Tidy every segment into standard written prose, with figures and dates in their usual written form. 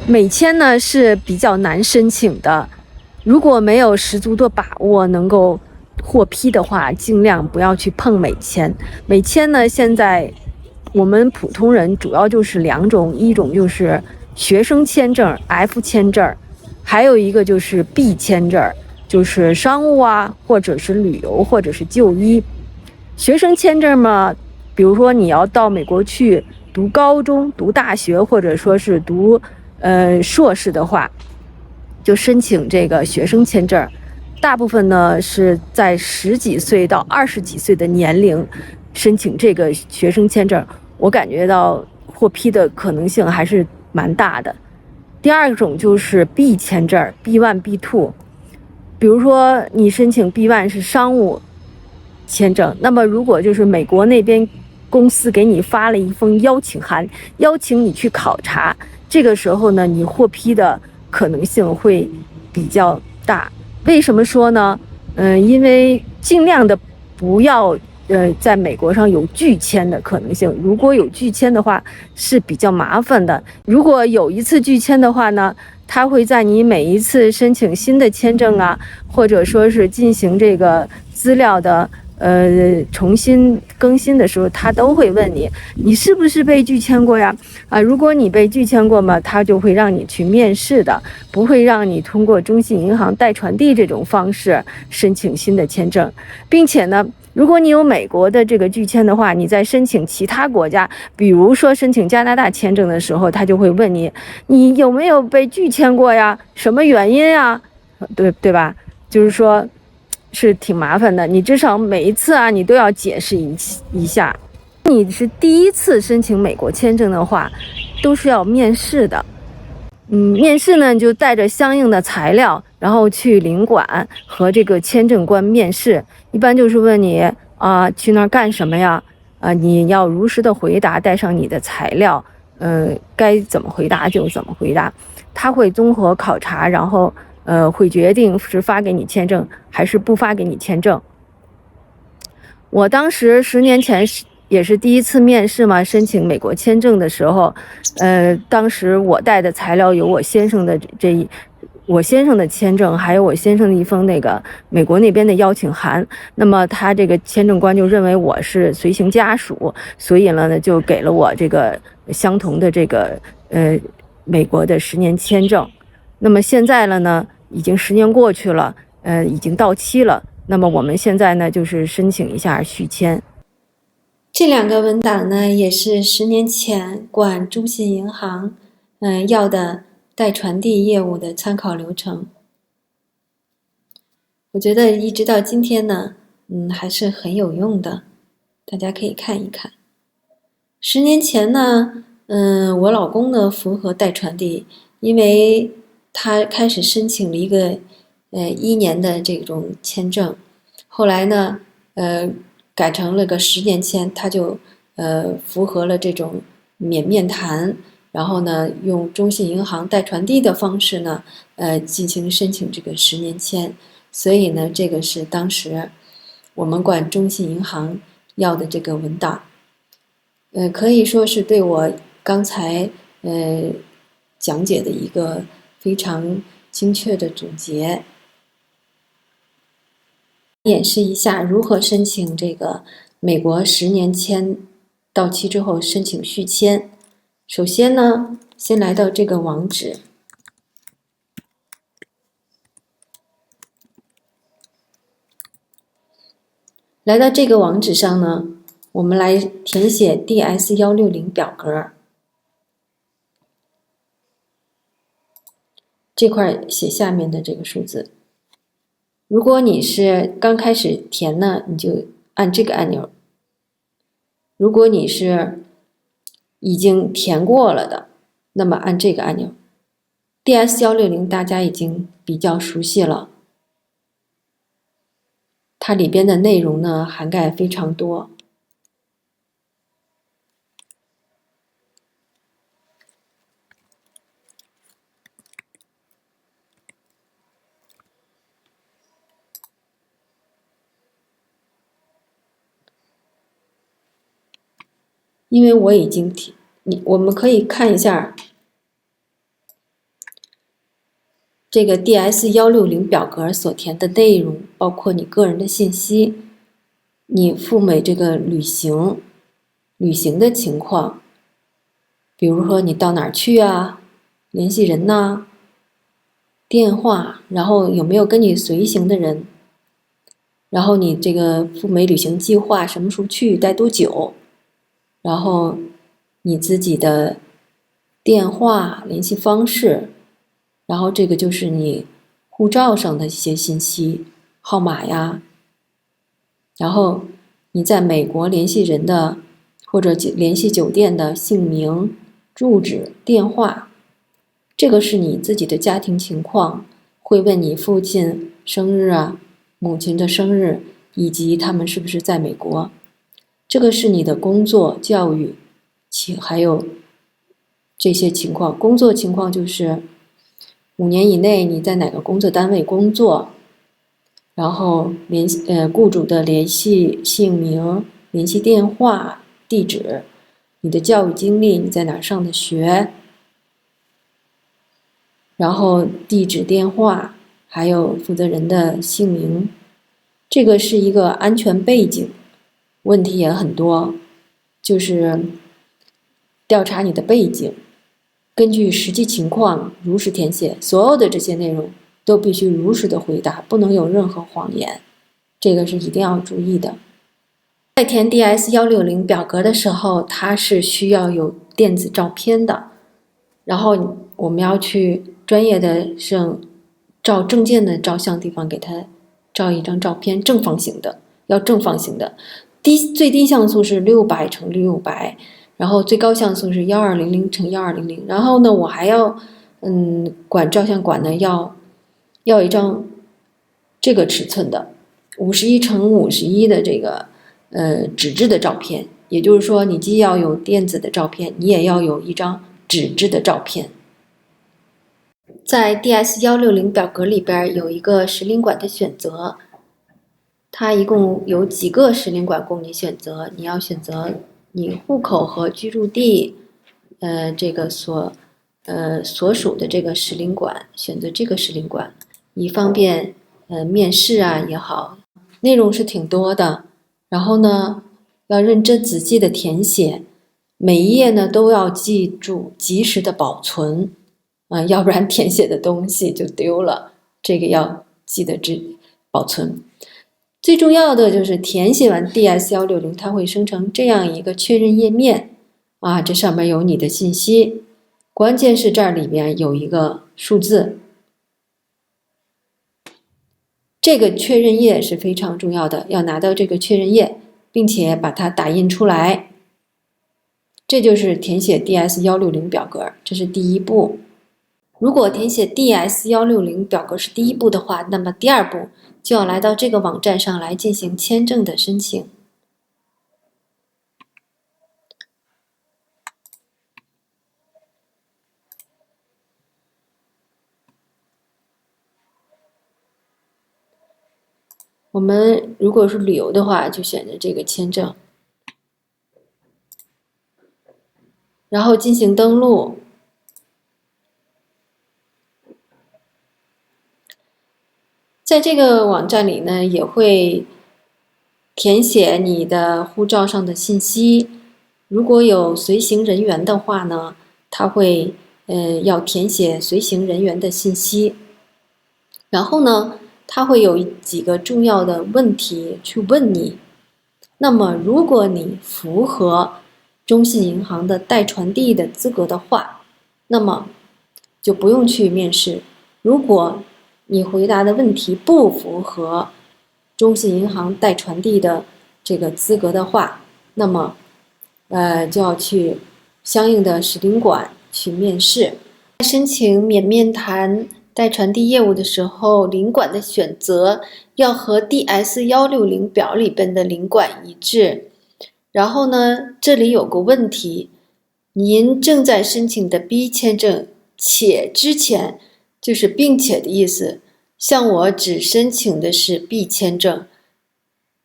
美签呢是比较难申请的，如果没有十足的把握能够获批的话，尽量不要去碰美签。美签呢，现在我们普通人主要就是两种，一种就是学生签证 F 签证，还有一个就是 B 签证，就是商务啊，或者是旅游，或者是就医。学生签证嘛，比如说你要到美国去读高中、读大学，或者说是读硕士的话，就申请这个学生签证。大部分呢是在10几岁到20几岁的年龄申请这个学生签证，我感觉到获批的可能性还是蛮大的。第二种就是 B 签证 B1、B2， 比如说你申请 B1 是商务签证，那么如果就是美国那边公司给你发了一封邀请函，邀请你去考察，这个时候呢，你获批的可能性会比较大。为什么说呢？因为尽量的不要在美国上有拒签的可能性。如果有拒签的话，是比较麻烦的。如果有一次拒签的话呢，它会在你每一次申请新的签证啊，或者说是进行这个资料的重新更新的时候，他都会问你，你是不是被拒签过呀？如果你被拒签过嘛，他就会让你去面试的，不会让你通过中信银行代传递这种方式申请新的签证，并且呢，如果你有美国的这个拒签的话，你在申请其他国家，比如说申请加拿大签证的时候，他就会问你，你有没有被拒签过呀？什么原因啊？对吧？就是说，是挺麻烦的。你至少每一次你都要解释一下。你是第一次申请美国签证的话，都是要面试的。面试呢，你就带着相应的材料，然后去领馆和这个签证官面试。一般就是问你去那儿干什么呀？你要如实的回答，带上你的材料，该怎么回答就怎么回答。他会综合考察，然后会决定是发给你签证还是不发给你签证。我当时10年前也是第一次面试嘛，申请美国签证的时候，当时我带的材料有我先生的签证，还有我先生的一封那个美国那边的邀请函。那么他这个签证官就认为我是随行家属，所以呢就给了我这个相同的这个美国的10年签证。那么现在了呢，已经10年过去了，已经到期了。那么我们现在呢，就是申请一下续签。这2个文档呢，也是10年前管中信银行要的代传递业务的参考流程。我觉得一直到今天呢，还是很有用的，大家可以看一看。10年前呢，我老公呢符合代传递，因为他开始申请了一个1年的这种签证，后来呢，改成了个10年签，他就符合了这种免面谈，然后呢，用中信银行代传递的方式呢，进行申请这个10年签。所以呢，这个是当时我们管中信银行要的这个文档，可以说是对我刚才讲解的一个非常精确的总结。演示一下如何申请这个美国10年签到期之后申请续签。首先呢，先来到这个网址，来到这个网址上呢，我们来填写 DS160 表格，这块写下面的这个数字。如果你是刚开始填呢，你就按这个按钮；如果你是已经填过了的，那么按这个按钮。DS160 大家已经比较熟悉了，它里边的内容呢涵盖非常多。因为我已经我们可以看一下这个 DS-160表格所填的内容包括你个人的信息，你赴美这个旅行的情况，比如说你到哪儿去啊，联系人呐，电话，然后有没有跟你随行的人，然后你这个赴美旅行计划什么时候去，待多久，然后你自己的电话联系方式，然后这个就是你护照上的一些信息号码呀，然后你在美国联系人的或者联系酒店的姓名、住址、电话，这个是你自己的家庭情况，会问你父亲生日啊、母亲的生日，以及他们是不是在美国。这个是你的工作、教育，还有这些情况。工作情况就是5年以内你在哪个工作单位工作，然后雇主的联系姓名、联系电话、地址，你的教育经历，你在哪儿上的学，然后地址、电话，还有负责人的姓名。这个是一个安全背景，问题也很多，就是调查你的背景，根据实际情况如实填写，所有的这些内容都必须如实的回答，不能有任何谎言，这个是一定要注意的。在填 DS-160表格的时候，它是需要有电子照片的，然后我们要去专业的照证件的照相地方给它照一张照片，正方形的，要正方形的，最低像素是600×600，然后最高像素是1200×1200，然后呢，我还要管照相馆呢要一张这个尺寸的51×51的这个纸质的照片，也就是说你既要有电子的照片，你也要有一张纸质的照片。在 DS-160表格里边有一个使领馆的选择，它一共有几个使领馆供你选择，你要选择你户口和居住地这个所属的这个使领馆，选择这个使领馆，以方便面试啊也好，内容是挺多的，然后呢要认真仔细的填写，每一页呢都要记住及时的保存要不然填写的东西就丢了，这个要记得保存。最重要的就是填写完 DS-160，它会生成这样一个确认页面这上面有你的信息，关键是这里边有一个数字，这个确认页是非常重要的，要拿到这个确认页，并且把它打印出来，这就是填写 DS-160表格，这是第一步。如果填写 DS-160表格是第一步的话，那么第二步就要来到这个网站上来进行签证的申请。我们如果是旅游的话，就选择这个签证，然后进行登录。在这个网站里呢，也会填写你的护照上的信息。如果有随行人员的话呢，他会要填写随行人员的信息。然后呢，他会有几个重要的问题去问你。那么，如果你符合中信银行的代传递的资格的话，那么就不用去面试。如果你回答的问题不符合中信银行代传递的这个资格的话，那么就要去相应的使领馆去面试。在申请免面谈代传递业务的时候，领馆的选择要和 DS-160表里边的领馆一致。然后呢，这里有个问题，您正在申请的 B 签证，且之前就是并且的意思，像我只申请的是 B 签证，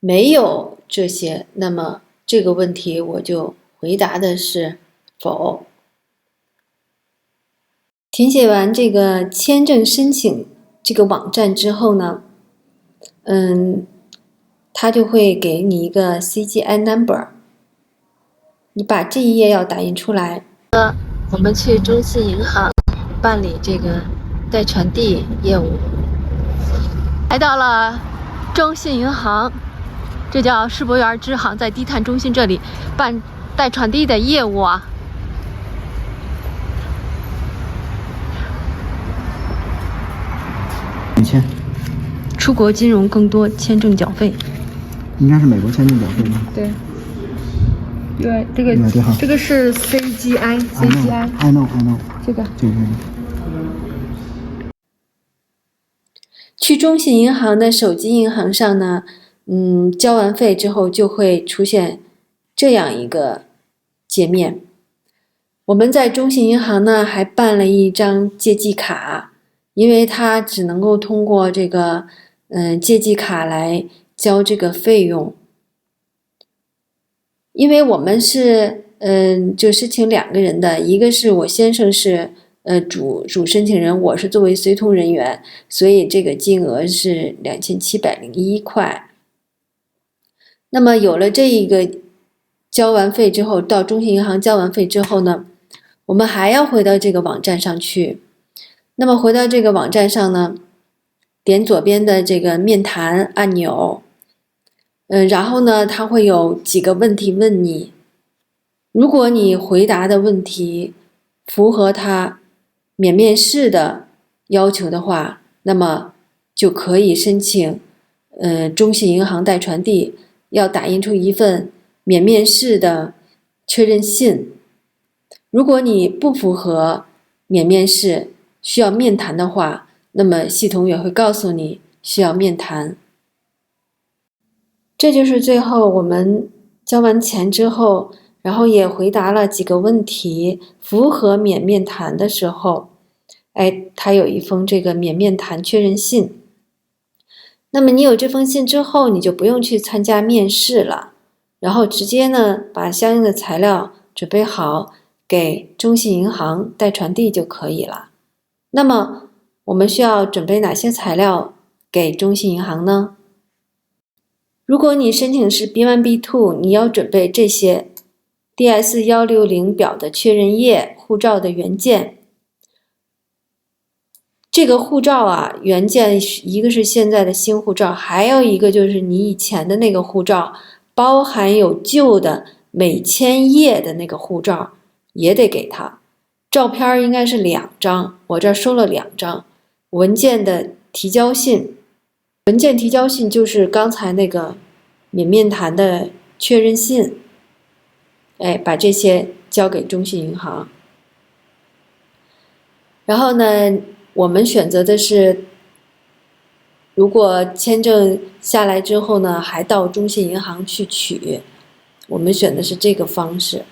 没有这些，那么这个问题我就回答的是否。填写完这个签证申请这个网站之后呢，它就会给你一个 CGI number， 你把这一页要打印出来。我们去中信银行办理这个代传递业务，来到了中信银行，这叫世博园支行，在低碳中心这里办代传递的业务啊。签，出国金融更多，签证缴费。应该是美国签证缴费吧？对，对，这个是 CGI。I know。这个。去中信银行的手机银行上呢，交完费之后就会出现这样一个界面。我们在中信银行呢还办了一张借记卡，因为它只能够通过这个借记卡来交这个费用。因为我们是就申请2个人的，一个是我先生是主申请人，我是作为随同人员，所以这个金额是2701块。那么有了这一个交完费之后，到中信银行交完费之后呢，我们还要回到这个网站上去。那么回到这个网站上呢，点左边的这个面谈按钮，然后呢，它会有几个问题问你，如果你回答的问题符合它免面试的要求的话，那么就可以申请中信银行代传递，要打印出一份免面试的确认信。如果你不符合免面试，需要面谈的话，那么系统也会告诉你需要面谈。这就是最后我们交完钱之后，然后也回答了几个问题，符合免面谈的时候，它有一封这个免面谈确认信。那么你有这封信之后，你就不用去参加面试了，然后直接呢把相应的材料准备好给中信银行代传递就可以了。那么我们需要准备哪些材料给中信银行呢？如果你申请是 B1、B2， 你要准备这些 DS160 表的确认页、护照的原件。这个护照啊，原件一个是现在的新护照，还有一个就是你以前的那个护照，包含有旧的美签页的那个护照也得给他。照片应该是2张，我这儿收了2张。文件的提交信，文件提交信就是刚才那个免面谈的确认信，把这些交给中信银行。然后呢，我们选择的是，如果签证下来之后呢，还到中信银行去取，我们选的是这个方式。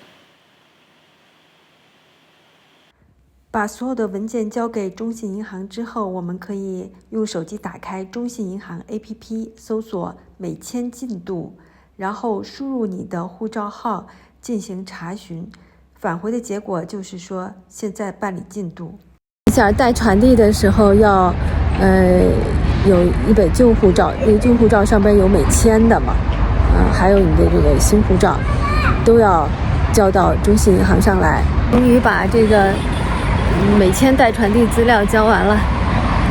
把所有的文件交给中信银行之后，我们可以用手机打开中信银行 APP， 搜索美签进度，然后输入你的护照号进行查询，返回的结果就是说现在办理进度。代传递的时候要有一本旧护照，那个旧护照上边有美签的嘛，还有你的这个新护照，都要交到中信银行上来。终于把这个美签代传递资料交完了，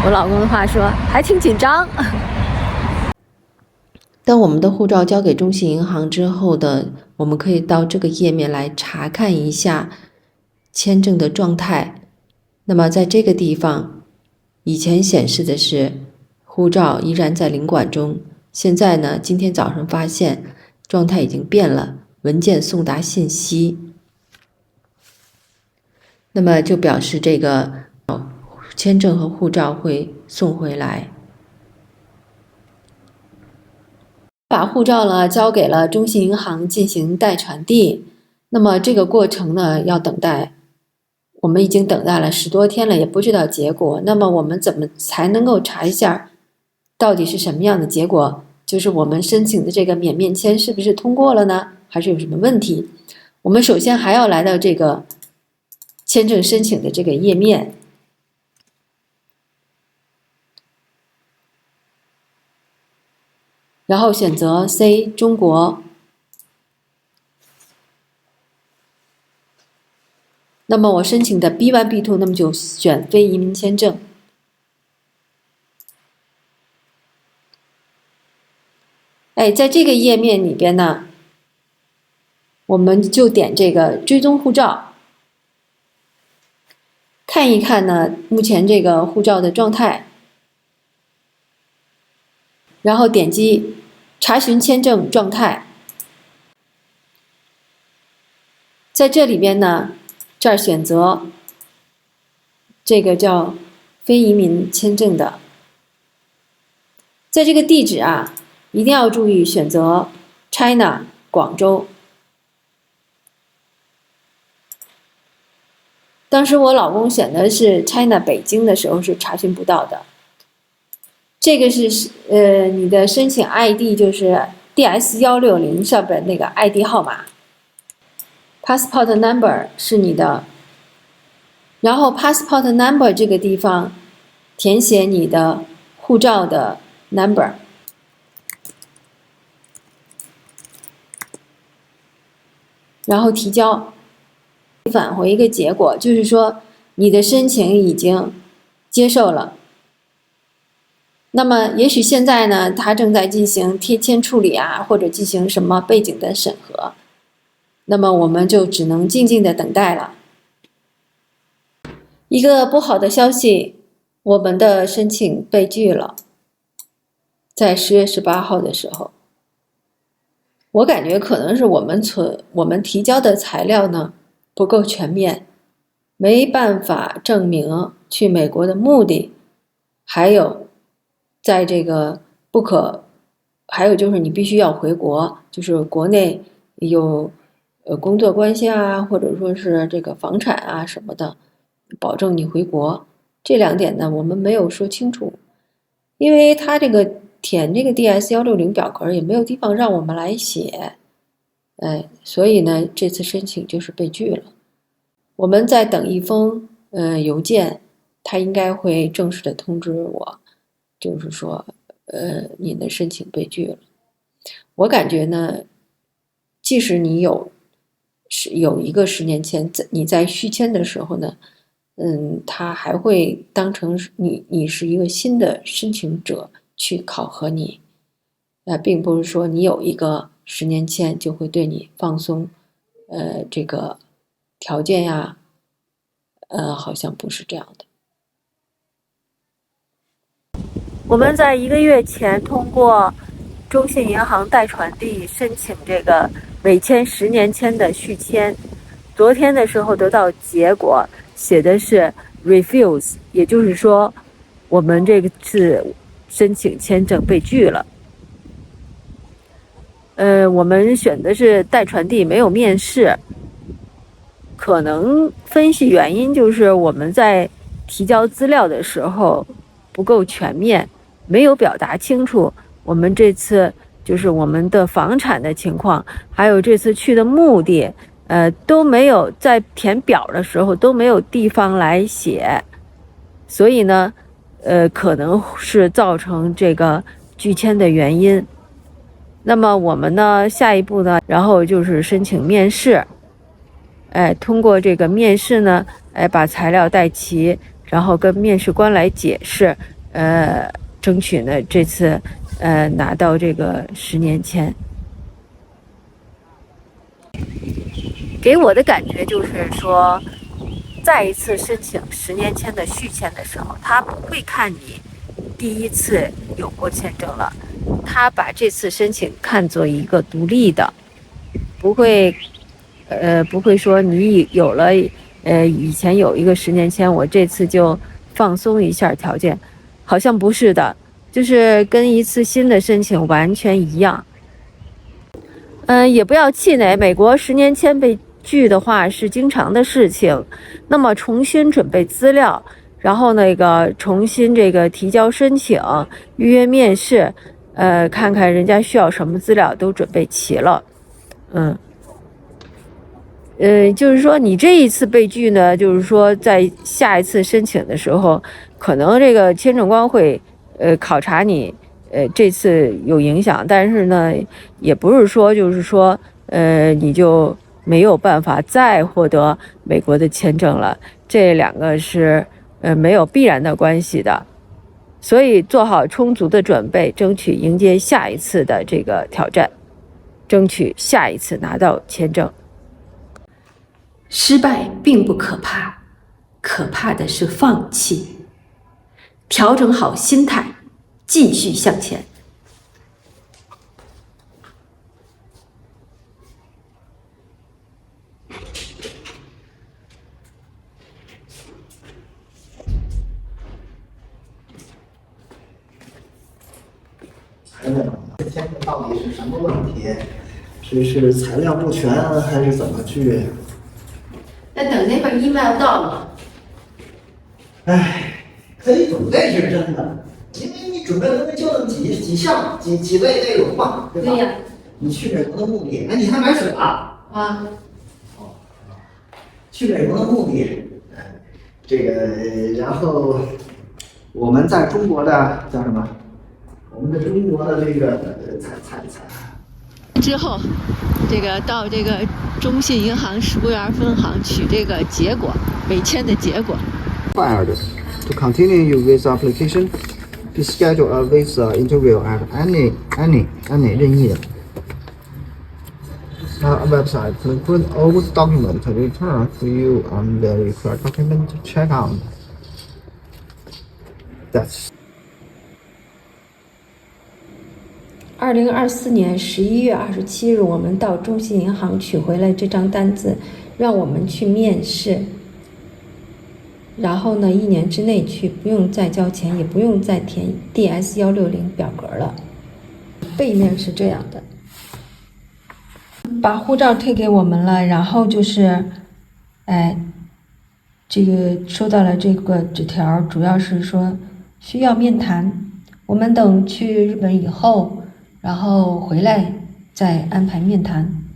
我老公的话说还挺紧张。当我们的护照交给中信银行之后的，我们可以到这个页面来查看一下签证的状态。那么在这个地方，以前显示的是护照依然在领馆中，现在呢，今天早上发现状态已经变了，文件送达信息。那么就表示这个签证和护照会送回来。把护照呢交给了中信银行进行代传递，那么这个过程呢要等待，我们已经等待了10多天了，也不知道结果。那么我们怎么才能够查一下到底是什么样的结果？就是我们申请的这个免面签是不是通过了呢？还是有什么问题？我们首先还要来到这个签证申请的这个页面，然后选择 C 中国。那么我申请的 B1、B2， 那么就选非移民签证。在这个页面里边呢，我们就点这个追踪护照，看一看呢目前这个护照的状态，然后点击查询签证状态。在这里边呢，这儿选择这个叫非移民签证的，在这个地址啊，一定要注意选择 China 广州。当时我老公选的是 China 北京的时候是查询不到的。这个是你的申请 ID 就是 DS160 上边那个 ID 号码。Passport number 是你的，然后 Passport number 这个地方填写你的护照的 number， 然后提交，返回一个结果，就是说你的申请已经接受了。那么也许现在呢，它正在进行贴签处理啊，或者进行什么背景的审核。那么我们就只能静静的等待了。一个不好的消息，我们的申请被拒了。在10月18号的时候，我感觉可能是我们提交的材料呢不够全面，没办法证明去美国的目的，还有在这个还有就是你必须要回国，就是国内有工作关系啊，或者说是这个房产啊什么的，保证你回国。这2点呢，我们没有说清楚，因为他这个填这个 DS160 表格也没有地方让我们来写，所以呢，这次申请就是被拒了。我们在等一封邮件，他应该会正式的通知我，就是说您的申请被拒了。我感觉呢，即使你有一个10年签，你在续签的时候呢，他还会当成你是一个新的申请者去考核你，并不是说你有一个10年签就会对你放松，这个条件呀，好像不是这样的。我们在1个月前通过中信银行代传递申请这个美签10年签的续签，昨天的时候得到结果，写的是 refuse， 也就是说我们这个次申请签证被拒了。我们选的是代传递，没有面试，可能分析原因就是我们在提交资料的时候不够全面，没有表达清楚我们这次就是我们的房产的情况，还有这次去的目的，都没有在填表的时候都没有地方来写，所以呢，可能是造成这个拒签的原因。那么我们呢，下一步呢，然后就是申请面试，通过这个面试呢，把材料带齐，然后跟面试官来解释，争取呢这次拿到这个10年签。给我的感觉就是说，再一次申请10年签的续签的时候，他不会看你第一次有过签证了，他把这次申请看作一个独立的，不会说你有了以前有一个10年签，我这次就放松一下条件，好像不是的，就是跟一次新的申请完全一样。也不要气馁，美国10年签被拒的话是经常的事情，那么重新准备资料，然后重新这个提交申请，预约面试，看看人家需要什么资料都准备齐了。就是说你这一次被拒呢，就是说在下一次申请的时候，可能这个签证官会考察你这次有影响，但是呢，也不是说就是说你就没有办法再获得美国的签证了，这两个是没有必然的关系的。所以做好充足的准备，争取迎接下一次的这个挑战，争取下一次拿到签证。失败并不可怕，可怕的是放弃。调整好心态，继续向前。签证到底是什么问题？是材料不全，还是怎么去？那等那份 email 到了。唉，可以准备是真的，因为你准备了就那么几项几类内容嘛，对吧？对呀。你去美国的目的，哎，你还买水啊？啊。哦，去美国的目的，这个，然后我们在中国的叫什么？我们的中国的这个之后，这个到这个中信银行石湖园分行取这个结果，美签的结果。Required to continue your visa application, to schedule a visa interview at any 任意的website. Include all documents returned to you on the required document checkout. That's 2024年11月27日，我们到中信银行取回了这张单子，让我们去面试。然后呢，1年之内去，不用再交钱，也不用再填 DS160表格了。背面是这样的，把护照退给我们了，然后就是，这个收到了这个纸条，主要是说需要面谈，我们等去日本以后，然后回来再安排面谈。